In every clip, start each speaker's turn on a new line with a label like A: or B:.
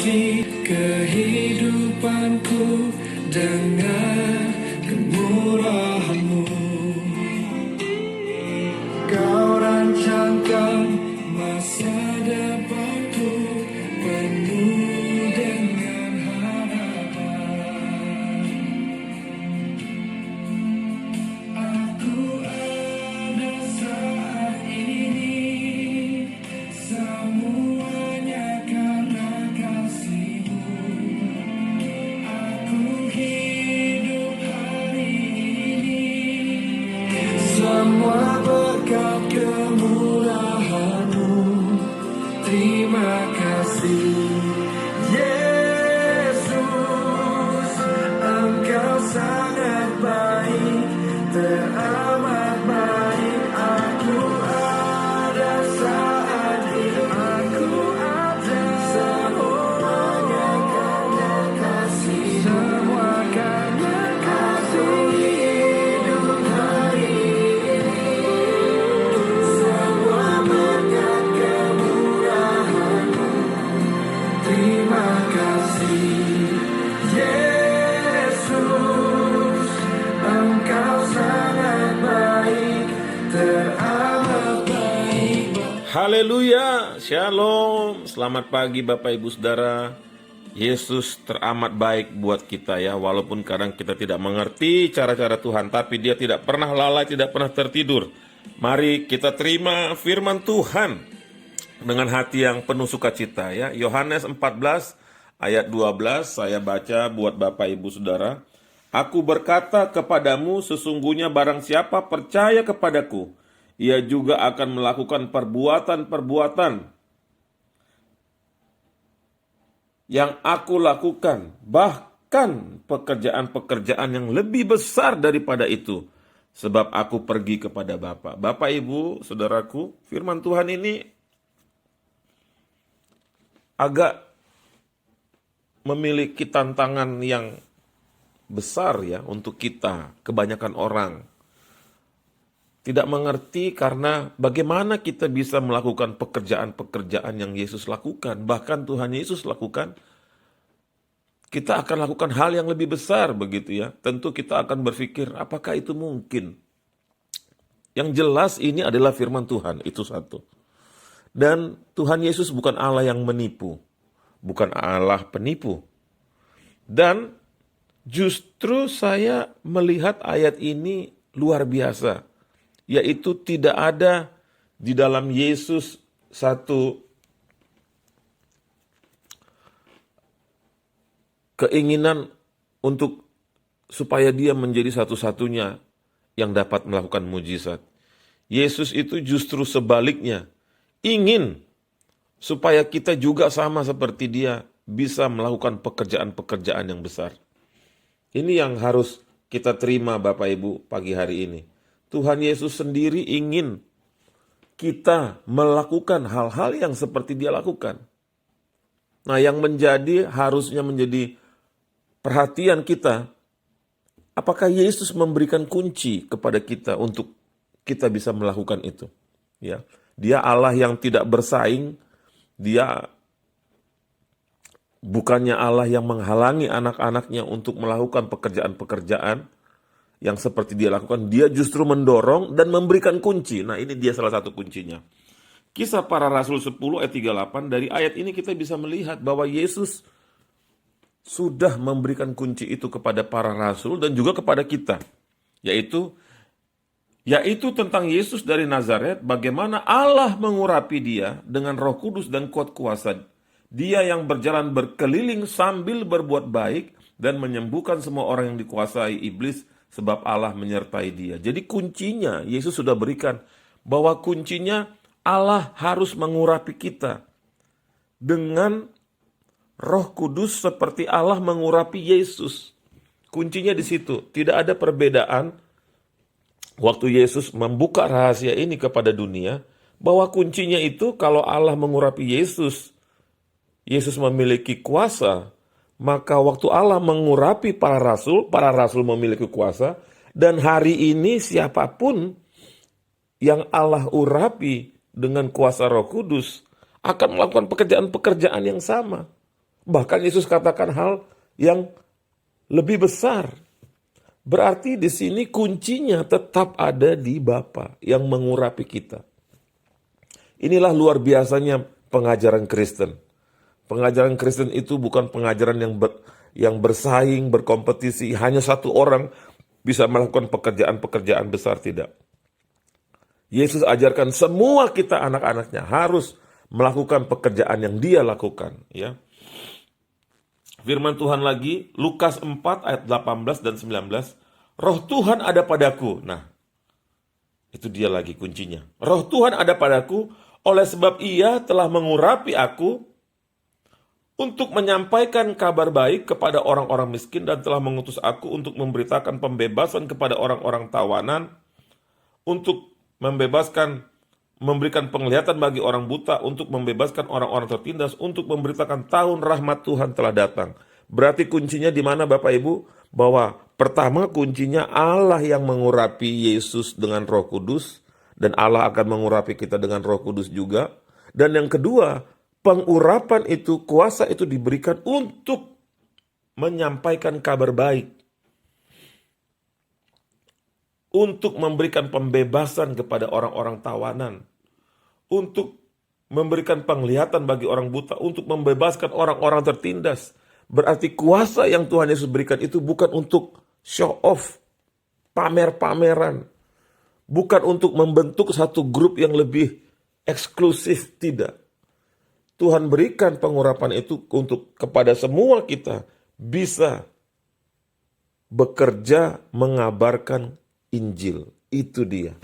A: isi kehidupanku dengan kemurahan-Mu. Kau rancangkan masa depanku penuh dengan harapan. Aku ada saat ini, semuanya karena kasih-Mu. Aku hidup hari ini, semua berkat kemurahan-Mu. Terima kasih Yesus, Engkau sangat baik, teramat baik. Aku ada saat ini, aku ada semuanya karena kasih, semua karena kasih. Hidup hari ini, semua berkat kemurahan-Mu. Terima kasih Yesus, Engkau sangat baik, teramat baik.
B: Haleluya, shalom, selamat pagi Bapak Ibu Saudara. Yesus teramat baik buat kita ya, walaupun kadang kita tidak mengerti cara-cara Tuhan, tapi Dia tidak pernah lalai, tidak pernah tertidur. Mari kita terima firman Tuhan dengan hati yang penuh sukacita ya. Yohanes 14 ayat 12 saya baca buat Bapak Ibu Saudara. Aku berkata kepadamu, sesungguhnya barang siapa percaya kepadaku, ia juga akan melakukan perbuatan-perbuatan yang aku lakukan, bahkan pekerjaan-pekerjaan yang lebih besar daripada itu, sebab aku pergi kepada Bapa. Bapak Ibu Saudaraku, firman Tuhan ini agak memiliki tantangan yang besar ya untuk kita. Kebanyakan orang tidak mengerti karena bagaimana kita bisa melakukan pekerjaan-pekerjaan yang Yesus lakukan, bahkan Tuhan Yesus lakukan. Kita akan lakukan hal yang lebih besar begitu ya. Tentu kita akan berpikir, apakah itu mungkin? Yang jelas ini adalah firman Tuhan, itu satu. Dan Tuhan Yesus bukan Allah yang menipu, bukan Allah penipu. Dan justru saya melihat ayat ini luar biasa, yaitu tidak ada di dalam Yesus satu keinginan untuk supaya Dia menjadi satu-satunya yang dapat melakukan mujizat. Yesus itu justru sebaliknya, ingin supaya kita juga sama seperti Dia bisa melakukan pekerjaan-pekerjaan yang besar. Ini yang harus kita terima Bapak Ibu pagi hari ini. Tuhan Yesus sendiri ingin kita melakukan hal-hal yang seperti Dia lakukan. Nah, yang harusnya menjadi perhatian kita, apakah Yesus memberikan kunci kepada kita untuk kita bisa melakukan itu? Ya, Dia Allah yang tidak bersaing, Dia bukannya Allah yang menghalangi anak-anaknya untuk melakukan pekerjaan-pekerjaan yang seperti Dia lakukan. Dia justru mendorong dan memberikan kunci. Nah, ini dia salah satu kuncinya. Kisah Para Rasul 10 ayat 38, dari ayat ini kita bisa melihat bahwa Yesus sudah memberikan kunci itu kepada para rasul dan juga kepada kita. Yaitu tentang Yesus dari Nazaret, bagaimana Allah mengurapi Dia dengan Roh Kudus dan kuat kuasa. Dia yang berjalan berkeliling sambil berbuat baik dan menyembuhkan semua orang yang dikuasai iblis, sebab Allah menyertai Dia. Jadi kuncinya Yesus sudah berikan, bahwa kuncinya Allah harus mengurapi kita dengan Roh Kudus seperti Allah mengurapi Yesus. Kuncinya di situ. Tidak ada perbedaan waktu Yesus membuka rahasia ini kepada dunia, bahwa kuncinya itu kalau Allah mengurapi Yesus, Yesus memiliki kuasa, maka waktu Allah mengurapi para rasul memiliki kuasa, dan hari ini siapapun yang Allah urapi dengan kuasa Roh Kudus akan melakukan pekerjaan-pekerjaan yang sama. Bahkan Yesus katakan hal yang lebih besar. Berarti di sini kuncinya tetap ada di Bapa yang mengurapi kita. Inilah luar biasanya pengajaran Kristen. Pengajaran Kristen itu bukan pengajaran yang bersaing, berkompetisi. Hanya satu orang bisa melakukan pekerjaan-pekerjaan besar, tidak. Yesus ajarkan semua kita anak-anaknya harus melakukan pekerjaan yang dia lakukan. Ya. Firman Tuhan lagi, Lukas 4 ayat 18 dan 19. Roh Tuhan ada padaku. Nah, itu dia lagi kuncinya. Roh Tuhan ada padaku, oleh sebab ia telah mengurapi aku untuk menyampaikan kabar baik kepada orang-orang miskin dan telah mengutus aku untuk memberitakan pembebasan kepada orang-orang tawanan, untuk memberikan penglihatan bagi orang buta, untuk membebaskan orang-orang tertindas, untuk memberitakan tahun rahmat Tuhan telah datang. Berarti kuncinya di mana Bapak Ibu? Bahwa pertama kuncinya Allah yang mengurapi Yesus dengan Roh Kudus, dan Allah akan mengurapi kita dengan Roh Kudus juga. Dan yang kedua, pengurapan itu, kuasa itu diberikan untuk menyampaikan kabar baik, untuk memberikan pembebasan kepada orang-orang tawanan, untuk memberikan penglihatan bagi orang buta, untuk membebaskan orang-orang tertindas. Berarti kuasa yang Tuhan Yesus berikan itu bukan untuk show off, pamer-pameran, bukan untuk membentuk satu grup yang lebih eksklusif, tidak. Tuhan berikan pengurapan itu untuk kepada semua kita bisa bekerja mengabarkan Injil. Itu dia.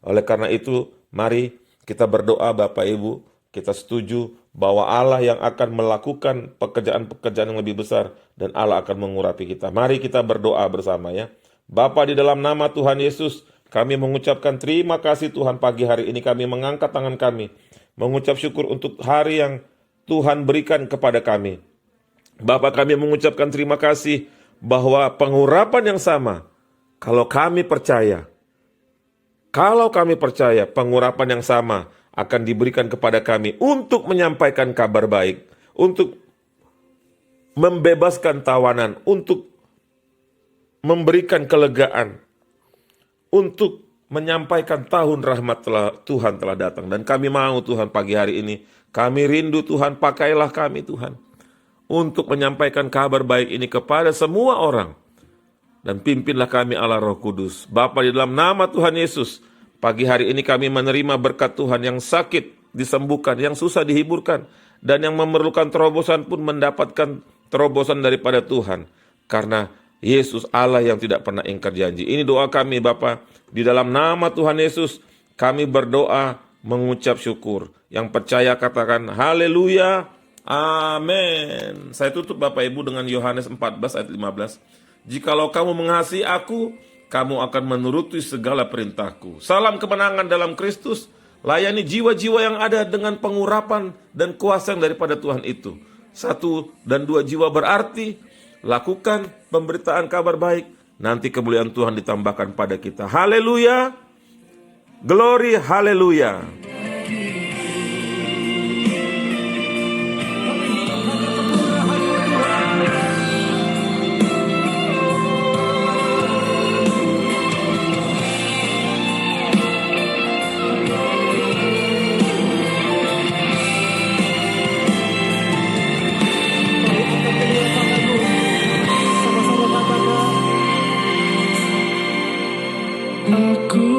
B: Oleh karena itu, mari kita berdoa Bapak Ibu, kita setuju bahwa Allah yang akan melakukan pekerjaan-pekerjaan yang lebih besar dan Allah akan mengurapi kita. Mari kita berdoa bersama ya. Bapa, di dalam nama Tuhan Yesus, kami mengucapkan terima kasih Tuhan. Pagi hari ini kami mengangkat tangan kami, mengucap syukur untuk hari yang Tuhan berikan kepada kami. Bapa, kami mengucapkan terima kasih bahwa pengurapan yang sama, kalau kami percaya pengurapan yang sama akan diberikan kepada kami untuk menyampaikan kabar baik, untuk membebaskan tawanan, untuk memberikan kelegaan, untuk menyampaikan tahun rahmat Tuhan telah datang. Dan kami mau Tuhan pagi hari ini, kami rindu Tuhan, pakailah kami Tuhan, untuk menyampaikan kabar baik ini kepada semua orang. Dan pimpinlah kami Allah Roh Kudus. Bapa, di dalam nama Tuhan Yesus, pagi hari ini kami menerima berkat Tuhan, yang sakit disembuhkan, yang susah dihiburkan, dan yang memerlukan terobosan pun mendapatkan terobosan daripada Tuhan. Karena Yesus Allah yang tidak pernah ingkar janji. Ini doa kami Bapa. Di dalam nama Tuhan Yesus kami berdoa mengucap syukur. Yang percaya katakan haleluya, amin. Saya tutup Bapak Ibu dengan Yohanes 14 ayat 15. Jikalau kamu mengasihi aku, kamu akan menuruti segala perintahku. Salam kemenangan dalam Kristus. Layani jiwa-jiwa yang ada dengan pengurapan dan kuasa yang daripada Tuhan itu. 1 dan 2 jiwa berarti lakukan pemberitaan kabar baik, nanti kemuliaan Tuhan ditambahkan pada kita. Haleluya, glory, haleluya.
A: Aku